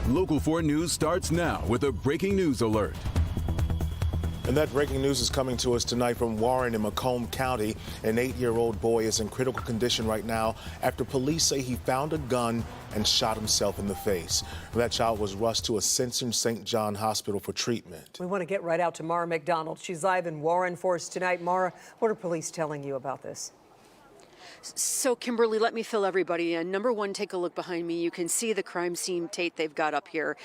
Local 4 News starts now with a breaking news alert. And that breaking news is coming to us tonight from Warren in Macomb County. An 8-year-old boy is in critical condition right now after police say he found a gun and shot himself in the face. That child was rushed to Ascension St. John Hospital for treatment. We want to get right out to Mara McDonald. She's live in Warren for us tonight. Mara, what are police telling you about this? So, Kimberly, let me fill everybody in. Number one, take a look behind me. You can see the crime scene tape they've got up here.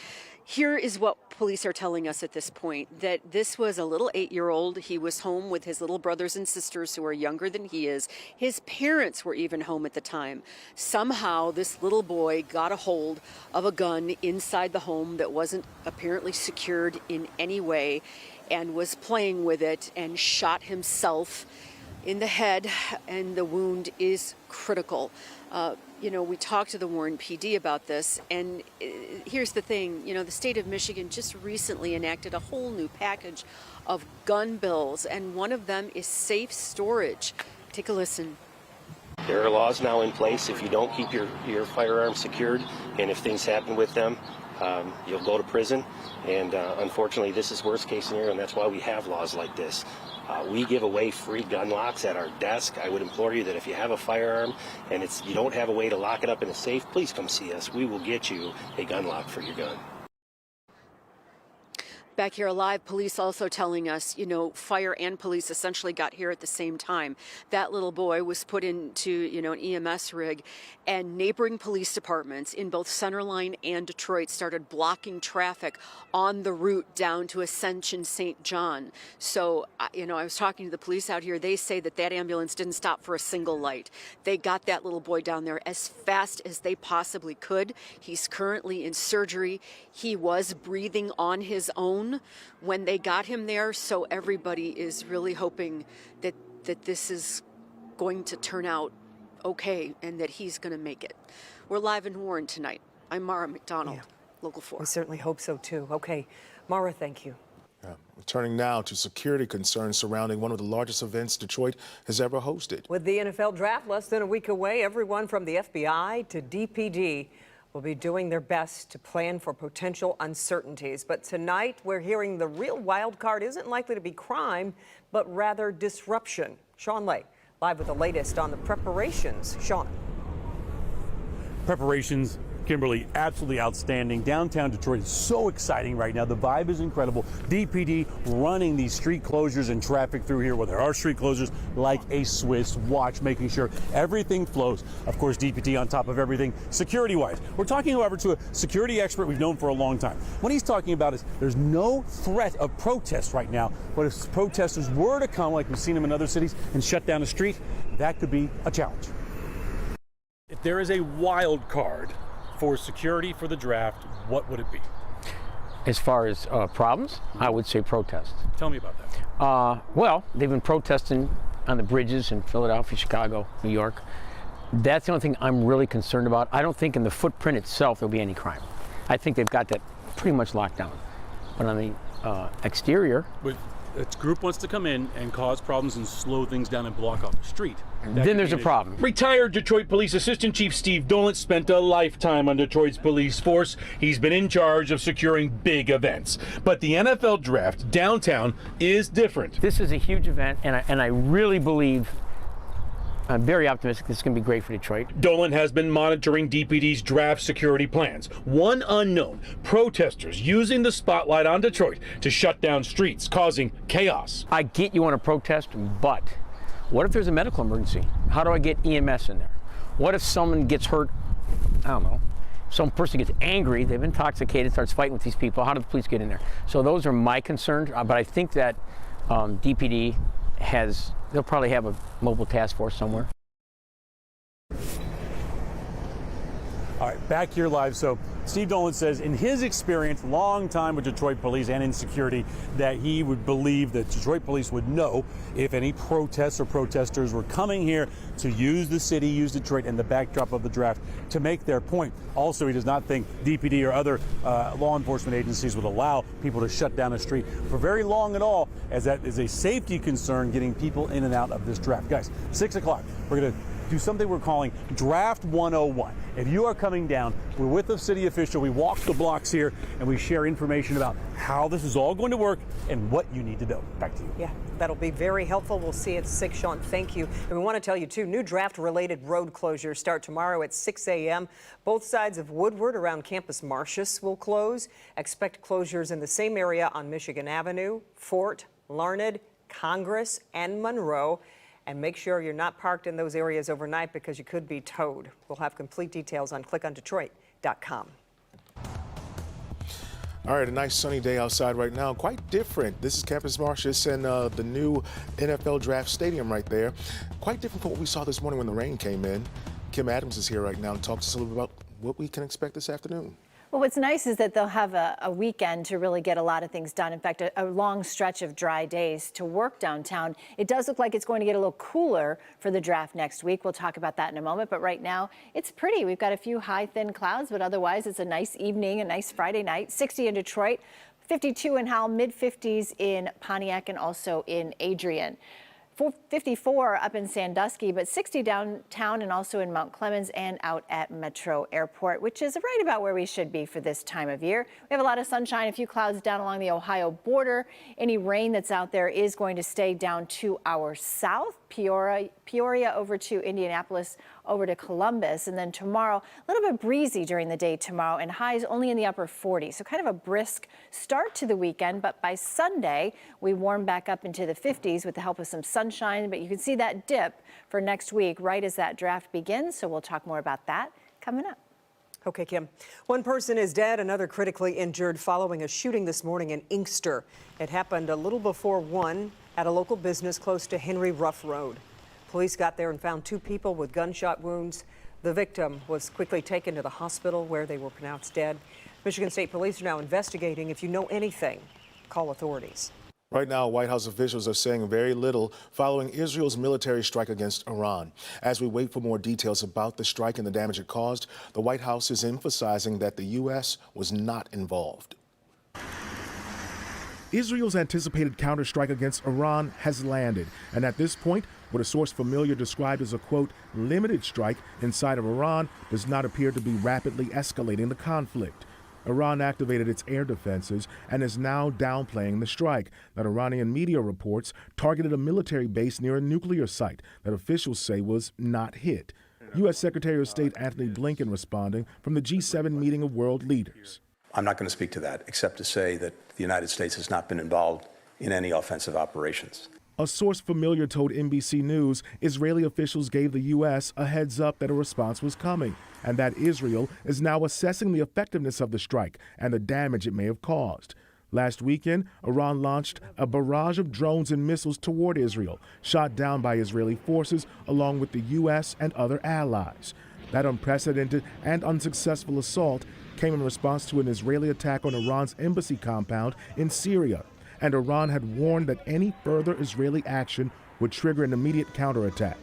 Here is what police are telling us at this point, that this was a little 8-year-old. He was home with his little brothers and sisters who are younger than he is. His parents were even home at the time. Somehow, this little boy got a hold of a gun inside the home that wasn't apparently secured in any way and was playing with it and shot himself in the head, and the wound is critical. We talked to the Warren PD about this, and here's the thing, the state of Michigan just recently enacted a whole new package of gun bills, and one of them is safe storage. Take a listen. There are laws now in place. If you don't keep your firearms secured, and if things happen with them, you'll go to prison. And unfortunately, this is worst case scenario, and that's why we have laws like this. We give away free gun locks at our desk. I would implore you that if you have a firearm and you don't have a way to lock it up in a safe, please come see us. We will get you a gun lock for your gun. Back here alive, police also telling us, fire and police essentially got here at the same time. That little boy was put into, an EMS rig, and neighboring police departments in both Centerline and Detroit started blocking traffic on the route down to Ascension St. John. So, I was talking to the police out here. They say that ambulance didn't stop for a single light. They got that little boy down there as fast as they possibly could. He's currently in surgery. He was breathing on his own when they got him there, so everybody is really hoping that this is going to turn out okay and that he's going to make it. We're live in Warren tonight. I'm Mara McDonald, Local 4. We certainly hope so, too. Okay, Mara, thank you. Turning now to security concerns surrounding one of the largest events Detroit has ever hosted. With the NFL draft less than a week away, everyone from the FBI to DPD will be doing their best to plan for potential uncertainties. But tonight, we're hearing the real wild card isn't likely to be crime, but rather disruption. Sean Lay, live with the latest on the preparations. Sean. Preparations, Kimberly, absolutely outstanding. Downtown Detroit is so exciting right now. The vibe is incredible. DPD running these street closures and traffic through here, where there are street closures, like a Swiss watch, making sure everything flows. Of course, DPD on top of everything security-wise. We're talking, however, to a security expert we've known for a long time. What he's talking about is there's no threat of protest right now, but if protesters were to come, like we've seen them in other cities, and shut down a street, that could be a challenge. If there is a wild card for security for the draft, what would it be? As far as problems, I would say protest. Tell me about that. Well, they've been protesting on the bridges in Philadelphia, Chicago, New York. That's the only thing I'm really concerned about. I don't think in the footprint itself there'll be any crime. I think they've got that pretty much locked down. But on the exterior... But a group wants to come in and cause problems and slow things down and block off the street. Then there's a problem. Retired Detroit Police Assistant Chief Steve Dolan spent a lifetime on Detroit's police force. He's been in charge of securing big events. But the NFL draft downtown is different. This is a huge event, and I really believe, I'm very optimistic this is going to be great for Detroit. Dolan has been monitoring DPD's draft security plans. One unknown, protesters using the spotlight on Detroit to shut down streets, causing chaos. I get you want to protest, but what if there's a medical emergency? How do I get EMS in there? What if someone gets hurt? I don't know. Some person gets angry, they've intoxicated, starts fighting with these people. How do the police get in there? So those are my concerns, but I think that DPD they'll probably have a mobile task force somewhere. All right, back here live. So Steve Dolan says in his experience, long time with Detroit police and in security, that he would believe that Detroit police would know if any protests or protesters were coming here to use the city, use Detroit and the backdrop of the draft to make their point. Also, he does not think DPD or other law enforcement agencies would allow people to shut down a street for very long at all, as that is a safety concern getting people in and out of this draft. Guys, 6 o'clock, we're going to do something we're calling Draft 101. If you are coming down, we're with a city official, we walk the blocks here, and we share information about how this is all going to work and what you need to know. Back to you. Yeah, that'll be very helpful. We'll see you at 6, Sean. Thank you. And we want to tell you, too, new draft-related road closures start tomorrow at 6 a.m. Both sides of Woodward around Campus Martius will close. Expect closures in the same area on Michigan Avenue, Fort, Larned, Congress, and Monroe. And make sure you're not parked in those areas overnight because you could be towed. We'll have complete details on clickondetroit.com. All right, a nice sunny day outside right now. Quite different. This is Campus Martius and the new NFL Draft Stadium right there. Quite different from what we saw this morning when the rain came in. Kim Adams is here right now to talk to us a little bit about what we can expect this afternoon. Well, what's nice is that they'll have a weekend to really get a lot of things done. In fact, a long stretch of dry days to work downtown. It does look like it's going to get a little cooler for the draft next week. We'll talk about that in a moment. But right now, it's pretty. We've got a few high, thin clouds, but otherwise it's a nice evening, a nice Friday night. 60 in Detroit, 52 in Howell, mid-50s in Pontiac, and also in Adrian. 54 up in Sandusky, but 60 downtown and also in Mount Clemens and out at Metro Airport, which is right about where we should be for this time of year. We have a lot of sunshine, a few clouds down along the Ohio border. Any rain that's out there is going to stay down to our south, Peoria over to Indianapolis, over to Columbus. And then tomorrow, a little bit breezy during the day tomorrow and highs only in the upper 40s. So kind of a brisk start to the weekend. But by Sunday, we warm back up into the 50s with the help of some sunshine. But you can see that dip for next week right as that draft begins. So we'll talk more about that coming up. Okay, Kim. One person is dead, another critically injured following a shooting this morning in Inkster. It happened a little before 1 at a local business close to Henry Ruff Road. Police got there and found 2 people with gunshot wounds. The victim was quickly taken to the hospital where they were pronounced dead. Michigan State Police are now investigating. If you know anything, call authorities. Right now, White House officials are saying very little following Israel's military strike against Iran. As we wait for more details about the strike and the damage it caused, the White House is emphasizing that the U.S. was not involved. Israel's anticipated counterstrike against Iran has landed, and at this point, what a source familiar described as a, quote, limited strike inside of Iran does not appear to be rapidly escalating the conflict. Iran activated its air defenses and is now downplaying the strike that Iranian media reports targeted a military base near a nuclear site that officials say was not hit. U.S. Secretary of State Antony Blinken responding from the G7 meeting of world leaders. I'm not going to speak to that, except to say that the United States has not been involved in any offensive operations. A source familiar told NBC News Israeli officials gave the U.S. a heads up that a response was coming and that Israel is now assessing the effectiveness of the strike and the damage it may have caused. Last weekend, Iran launched a barrage of drones and missiles toward Israel, shot down by Israeli forces along with the U.S. and other allies. That unprecedented and unsuccessful assault came in response to an Israeli attack on Iran's embassy compound in Syria. And Iran had warned that any further Israeli action would trigger an immediate counterattack.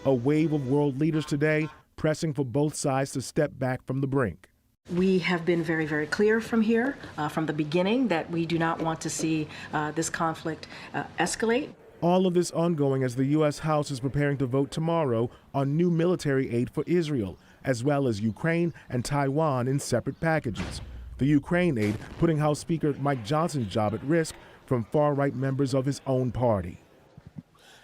A wave of world leaders today pressing for both sides to step back from the brink. We have been very, very clear from here, from the beginning, that we do not want to see this conflict escalate. All of this ongoing as the U.S. House is preparing to vote tomorrow on new military aid for Israel, as well as Ukraine and Taiwan in separate packages. The Ukraine aid putting House Speaker Mike Johnson's job at risk from far-right members of his own party.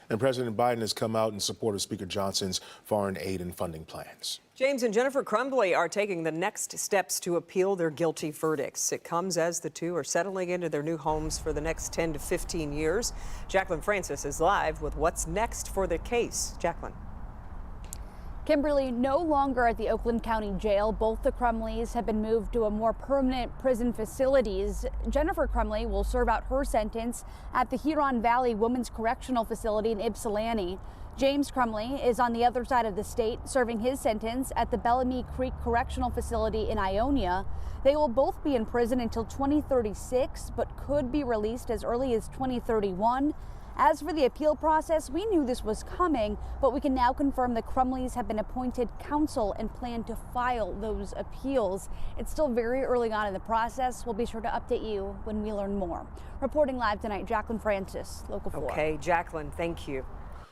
And President Biden has come out in support of Speaker Johnson's foreign aid and funding plans. James and Jennifer Crumbly are taking the next steps to appeal their guilty verdicts. It comes as the two are settling into their new homes for the next 10 to 15 years. Jacqueline Francis is live with what's next for the case. Jacqueline. Kimberly, no longer at the Oakland County Jail. Both the Crumleys have been moved to a more permanent prison facilities. Jennifer Crumley will serve out her sentence at the Huron Valley Women's Correctional Facility in Ypsilanti. James Crumley is on the other side of the state, serving his sentence at the Bellamy Creek Correctional Facility in Ionia. They will both be in prison until 2036, but could be released as early as 2031. As for the appeal process, we knew this was coming, but we can now confirm the Crumleys have been appointed counsel and plan to file those appeals. It's still very early on in the process. We'll be sure to update you when we learn more. Reporting live tonight, Jacqueline Francis, Local 4. Okay, Jacqueline, thank you.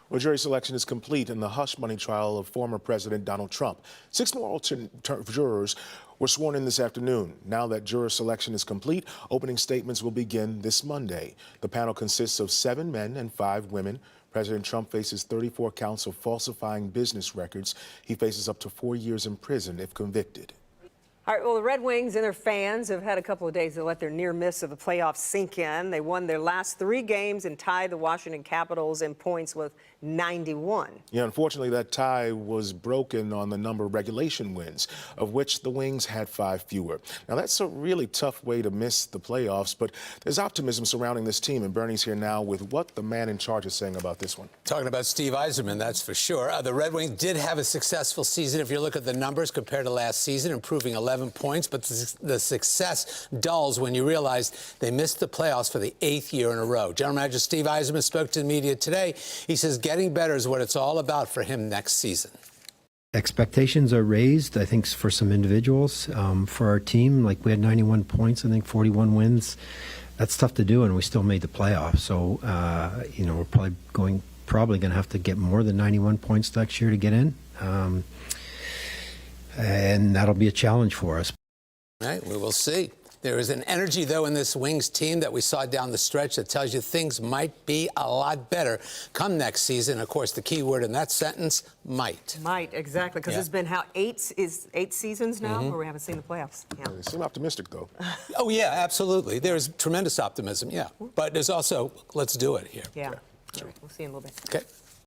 Well, jury selection is complete in the hush money trial of former President Donald Trump. 6 more alternate jurors were sworn in this afternoon. Now that juror selection is complete, opening statements will begin this Monday. The panel consists of 7 men and 5 women. President Trump faces 34 counts of falsifying business records. He faces up to 4 years in prison if convicted. All right, well, the Red Wings and their fans have had a couple of days to let their near miss of the playoffs sink in. They won their last 3 games and tied the Washington Capitals in points with 91. Yeah, unfortunately, that tie was broken on the number of regulation wins, of which the Wings had 5 fewer. Now, that's a really tough way to miss the playoffs, but there's optimism surrounding this team, and Bernie's here now with what the man in charge is saying about this one. Talking about Steve Yzerman, that's for sure. The Red Wings did have a successful season if you look at the numbers compared to last season, improving 11 points, but the success dulls when you realize they missed the playoffs for the 8th year in a row. General Manager Steve Yzerman spoke to the media today. He says getting better is what it's all about for him next season. Expectations are raised, I think, for some individuals. For our team, like we had 91 points, I think 41 wins. That's tough to do, and we still made the playoffs. So, we're probably going to have to get more than 91 points next year to get in. And that'll be a challenge for us. All right, we will see. There is an energy, though, in this Wings team that we saw down the stretch that tells you things might be a lot better come next season. Of course, the key word in that sentence, might. Might, exactly, because it's been 8 seasons now where we haven't seen the playoffs. Yeah. They seem optimistic, though. Oh, yeah, absolutely. There's tremendous optimism, yeah. But there's also, let's do it here. Yeah. All right, we'll see you in a little bit. Okay.